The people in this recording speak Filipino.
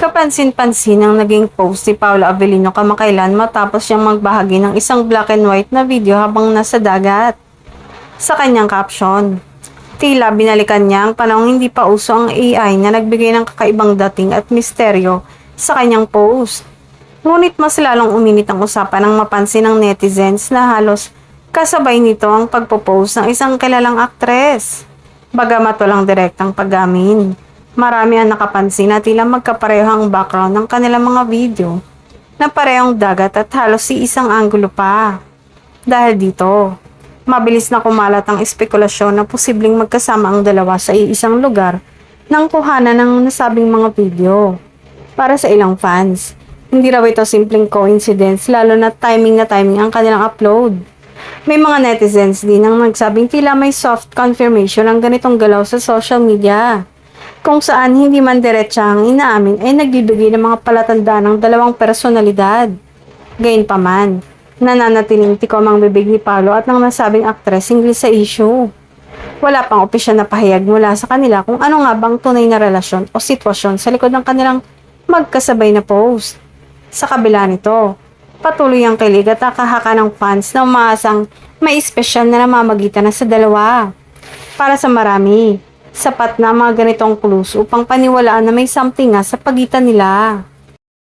Kapansin-pansin ang naging post ni Paolo Avellino kamakailan matapos siyang magbahagi ng isang black and white na video habang nasa dagat. Sa kanyang caption, tila binalikan niya ang panahong hindi pa uso ang AI na nagbigay ng kakaibang dating at misteryo sa kanyang post. Ngunit mas lalong uminit ang usapan nang mapansin ng netizens na halos kasabay nito ang pagpo-post ng isang kilalang aktres. Bagamat walang direktang paggamin, marami ang nakapansin na tila magkapareho ang background ng kanilang mga video na parehong dagat at halos si isang anggulo pa. Dahil dito, mabilis na kumalat ang espekulasyon na posibleng magkasama ang dalawa sa iisang lugar nang kuhanan ng nasabing mga video. Para sa ilang fans, hindi raw ito simpleng coincidence lalo na timing ang kanilang upload. May mga netizens din ang nagsabing tila may soft confirmation ang ganitong galaw sa social media, kung saan hindi man diretsahang inaamin ay nagbibigay ng mga palatandaan ng dalawang personalidad. Gayunpaman, nananatiling tikom ang bibig ni Paolo at ng nasabing aktres hinggil sa issue. Wala pang opisyal na pahayag mula sa kanila kung ano nga bang tunay na relasyon o sitwasyon sa likod ng kanilang magkasabay na post. Sa kabila nito, patuloy ang kilig at nakahaka ng fans na umaasang may espesyal na namamagitan na sa dalawa. Para sa marami, sapat na mga ganitong clues upang paniwalaan na may something nga sa pagitan nila.